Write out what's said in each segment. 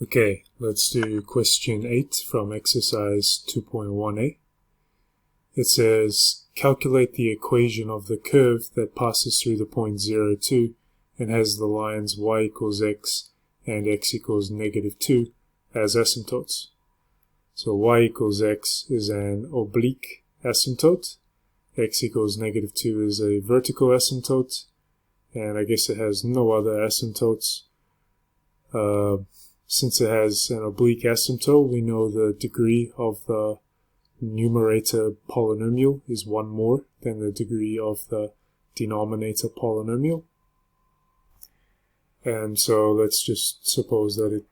Okay, let's do question 8 from exercise 2.1a. It says, calculate the equation of the curve that passes through the point 0, 2 and has the lines y equals x and x equals -2 as asymptotes. So y equals x is an oblique asymptote, x equals -2 is a vertical asymptote, and I guess it has no other asymptotes. Since it has an oblique asymptote, we know the degree of the numerator polynomial is 1 more than the degree of the denominator polynomial. And so let's just suppose that it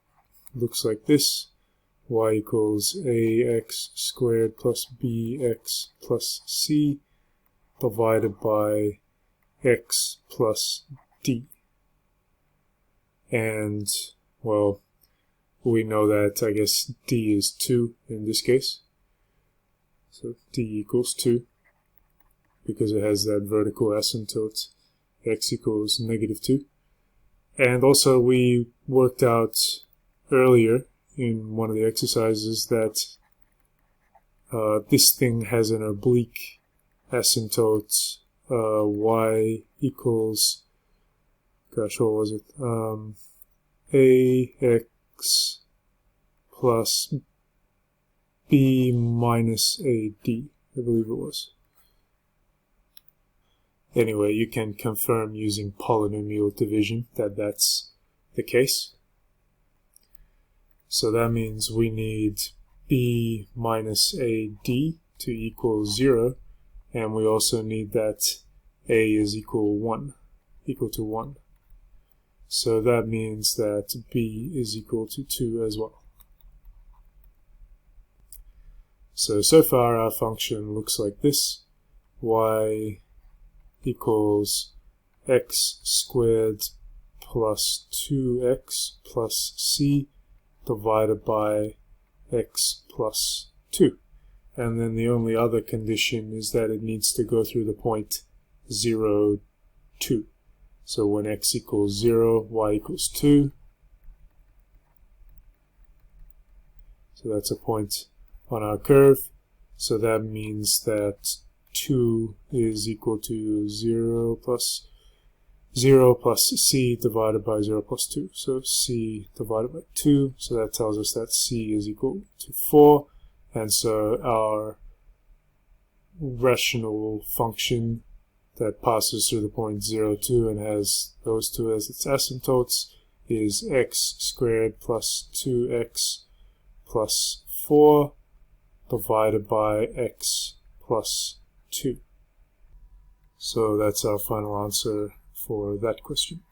looks like this. Y equals ax squared plus bx plus c divided by x plus d. And, well, we know that, I guess, d is 2 in this case. So d equals 2 because it has that vertical asymptote, x equals -2. And also we worked out earlier in one of the exercises that this thing has an oblique asymptote, y equals, gosh, what was it? Ax plus b minus ad, I believe it was. Anyway, you can confirm using polynomial division that that's the case. So that means we need b minus ad to equal 0, and we also need that a is equal to 1. So that means that b is equal to 2 as well. So far our function looks like this. Y equals x squared plus 2x plus c divided by x plus 2. And then the only other condition is that it needs to go through the point 0, 2. So when x equals 0, y equals 2. So that's a point on our curve. So that means that 2 is equal to 0 plus c divided by 0 plus 2. So c divided by 2. So that tells us that c is equal to 4. And so our rational function that passes through the point 0, 2 and has those two as its asymptotes is x squared plus 2x plus 4 divided by x plus 2. So that's our final answer for that question.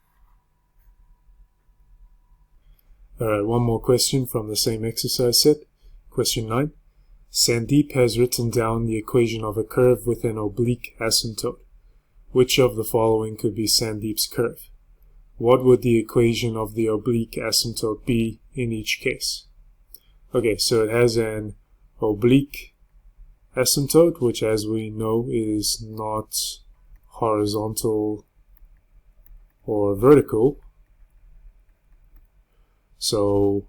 Alright, one more question from the same exercise set. Question 9. Sandeep has written down the equation of a curve with an oblique asymptote. Which of the following could be Sandeep's curve? What would the equation of the oblique asymptote be in each case? Okay, so it has an oblique asymptote, which as we know is not horizontal or vertical. So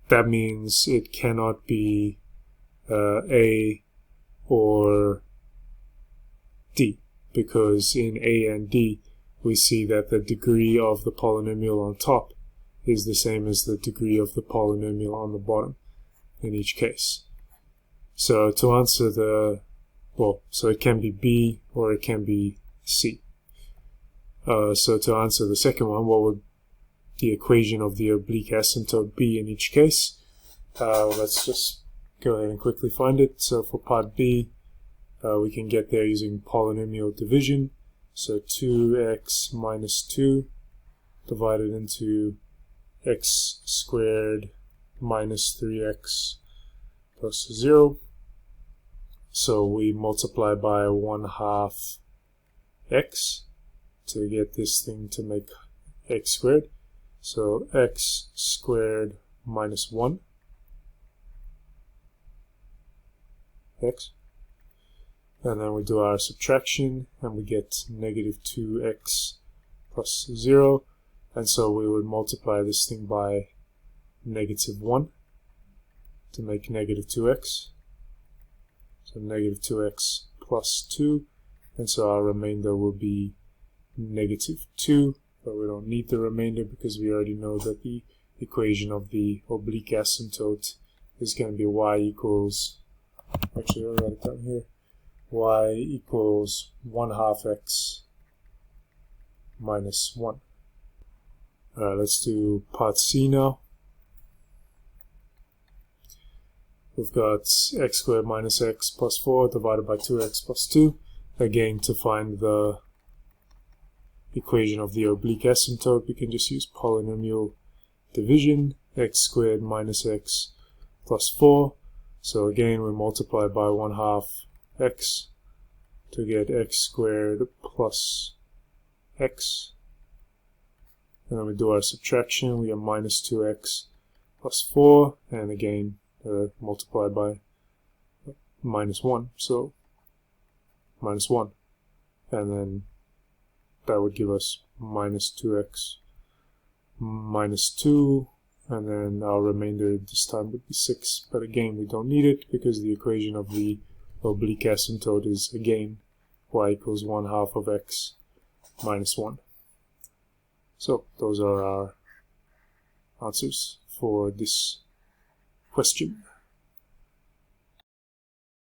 that means it cannot be a or d, because in a and d we see that the degree of the polynomial on top is the same as the degree of the polynomial on the bottom in each case. So to answer so it can be b or it can be c. So to answer the second one, what would the equation of the oblique asymptote be in each case? Let's just go ahead and quickly find it. So for part b, we can get there using polynomial division. So 2x minus 2 divided into x squared minus 3x plus 0. So we multiply by 1/2 x to get this thing to make x squared. So x squared minus 1 x. And then we do our subtraction and we get -2x plus 0. And so we would multiply this thing by negative 1 to make negative 2x. So negative 2x plus 2, and so our remainder will be negative 2, but we don't need the remainder because we already know that the equation of the oblique asymptote is going to be y equals, actually I'll write it down here, y equals 1/2 x minus 1. Let's do part C now. We've got x squared minus x plus 4 divided by 2x plus 2. Again, to find the equation of the oblique asymptote, we can just use polynomial division, x squared minus x plus 4. So again, we multiply by 1/2 x to get x squared plus x. And then we do our subtraction, we get minus 2x plus 4, and again, multiplied by minus 1, so minus 1. And then that would give us minus 2x minus 2, and then our remainder this time would be 6. But again, we don't need it because the equation of the oblique asymptote is again y equals 1/2 of x minus 1. So those are our answers for this question.